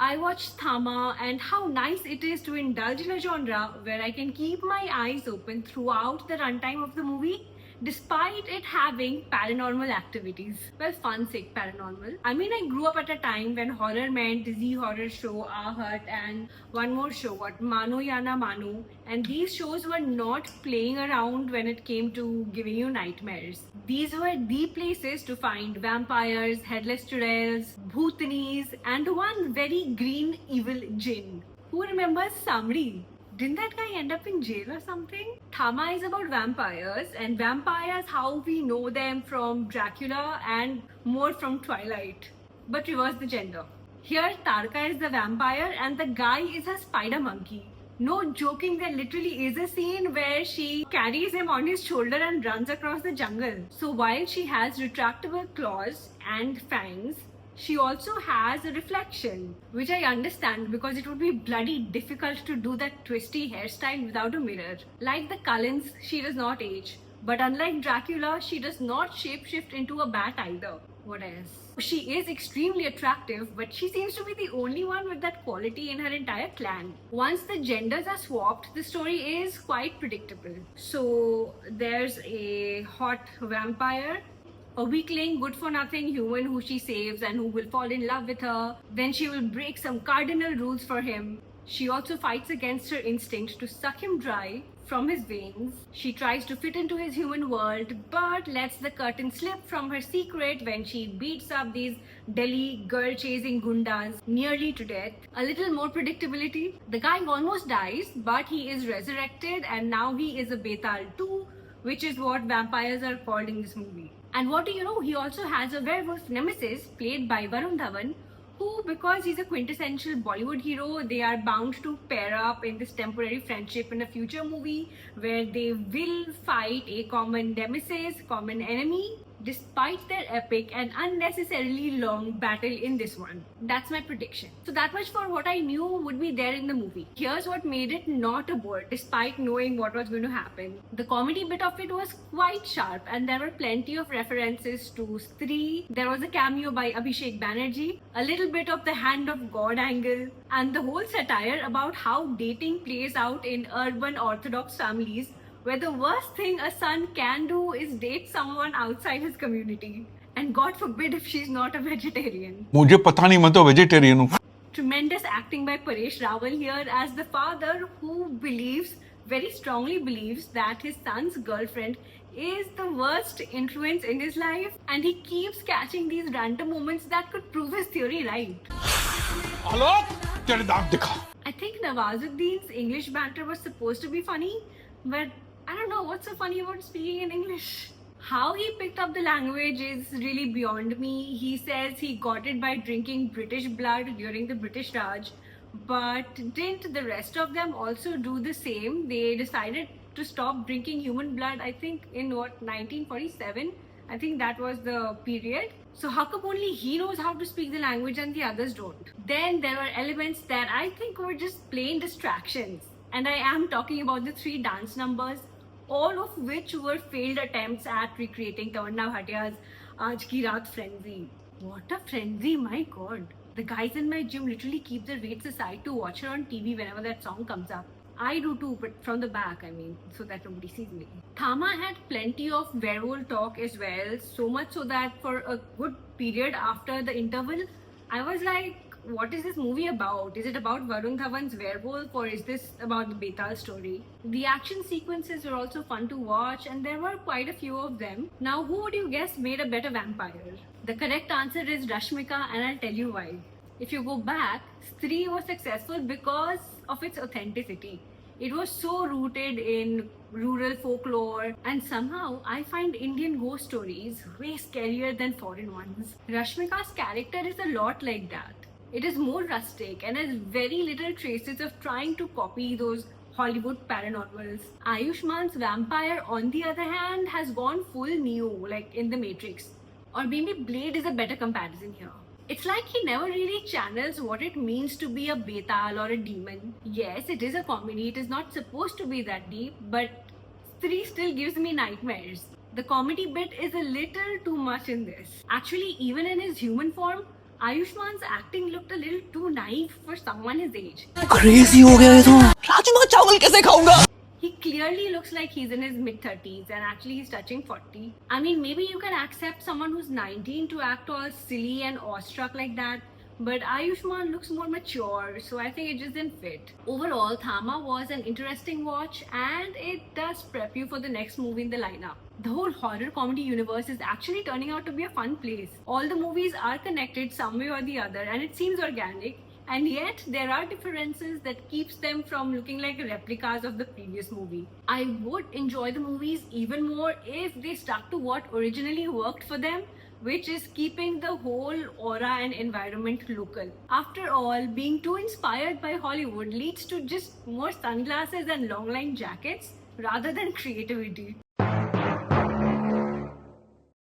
I watched Thama, and how nice it is to indulge in a genre where I can keep my eyes open throughout the runtime of the movie, despite it having paranormal activities. Well, fun sake paranormal. I mean, I grew up at a time when horror meant Z Horror Show, Ahat, and one more show, what, Mano Yana Manu. And these shows were not playing around when it came to giving you nightmares. These were the places to find vampires, headless churels, bhutnis, and one very green evil jinn. Who remembers Samri? Didn't that guy end up in jail or something? Thama is about vampires, and vampires how we know them from Dracula and more from Twilight. But reverse the gender. Here, Tarka is the vampire and the guy is a spider monkey. No joking, there literally is a scene where she carries him on his shoulder and runs across the jungle. So while she has retractable claws and fangs, she also has a reflection, which I understand because it would be bloody difficult to do that twisty hairstyle without a mirror. Like the Cullens, she does not age. But unlike Dracula, she does not shapeshift into a bat either. What else? She is extremely attractive, but she seems to be the only one with that quality in her entire clan. Once the genders are swapped, the story is quite predictable. So there's a hot vampire, a weakling, good for nothing human who she saves and who will fall in love with her. Then she will break some cardinal rules for him. She also fights against her instinct to suck him dry from his veins. She tries to fit into his human world, but lets the curtain slip from her secret when she beats up these Delhi girl-chasing gundas nearly to death. A little more predictability. The guy almost dies, but he is resurrected and now he is a Betal too, which is what vampires are called in this movie. And what do you know, he also has a werewolf nemesis played by Varun Dhawan, who, because he's a quintessential Bollywood hero, they are bound to pair up in this temporary friendship in a future movie where they will fight a common nemesis, common enemy, despite their epic and unnecessarily long battle in this one. That's my prediction. So that much for what I knew would be there in the movie. Here's what made it not a bore, despite knowing what was going to happen. The comedy bit of it was quite sharp and there were plenty of references to Stree. There was a cameo by Abhishek Banerjee, a little bit of the hand of God angle, and the whole satire about how dating plays out in urban orthodox families, where the worst thing a son can do is date someone outside his community. And God forbid if she's not a vegetarian. मुझे पता नहीं, मैं तो vegetarian हूँ. Tremendous acting by Paresh Rawal here as the father who very strongly believes that his son's girlfriend is the worst influence in his life, and he keeps catching these random moments that could prove his theory right. आलोक, तेरे दांत दिखा. I think Nawazuddin's English banter was supposed to be funny, but I don't know what's so funny about speaking in English. How he picked up the language is really beyond me. He says he got it by drinking British blood during the British Raj, but didn't the rest of them also do the same? They decided to stop drinking human blood, I think in 1947? I think that was the period. So how come only he knows how to speak the language and the others don't? Then there were elements that I think were just plain distractions. And I am talking about the 3 dance numbers, all of which were failed attempts at recreating Tamanna Bhatia's Aaj Ki Raat frenzy. What a frenzy, my god. The guys in my gym literally keep their weights aside to watch her on TV whenever that song comes up. I do too, but from the back, I mean, so that nobody sees me. Thama had plenty of werewolf talk as well, so much so that for a good period after the interval, I was like, what is this movie about? Is it about Varun Dhawan's werewolf or is this about the Betal story? The action sequences were also fun to watch and there were quite a few of them. Now, who would you guess made a better vampire? The correct answer is Rashmika, and I'll tell you why. If you go back, Stree was successful because of its authenticity. It was so rooted in rural folklore, and somehow I find Indian ghost stories way scarier than foreign ones. Rashmika's character is a lot like that. It is more rustic and has very little traces of trying to copy those Hollywood paranormals. Ayushman's vampire, on the other hand, has gone full Neo, like in The Matrix. Or maybe Blade is a better comparison here. It's like he never really channels what it means to be a Betal or a demon. Yes, it is a comedy, it is not supposed to be that deep, but Stree still gives me nightmares. The comedy bit is a little too much in this. Actually, even in his human form, Ayushman's acting looked a little too naive for someone his age. Crazy हो गया ये तो राजमा चावल कैसे खाऊंगा He clearly looks like he's in his mid-30s and actually he's touching 40. I mean, maybe you can accept someone who's 19 to act all silly and awestruck like that, but Ayushmann looks more mature, so I think it just didn't fit. Overall, Thama was an interesting watch and it does prep you for the next movie in the lineup. The whole horror comedy universe is actually turning out to be a fun place. All the movies are connected some way or the other and it seems organic. And yet, there are differences that keeps them from looking like replicas of the previous movie. I would enjoy the movies even more if they stuck to what originally worked for them, which is keeping the whole aura and environment local. After all, being too inspired by Hollywood leads to just more sunglasses and long line jackets rather than creativity.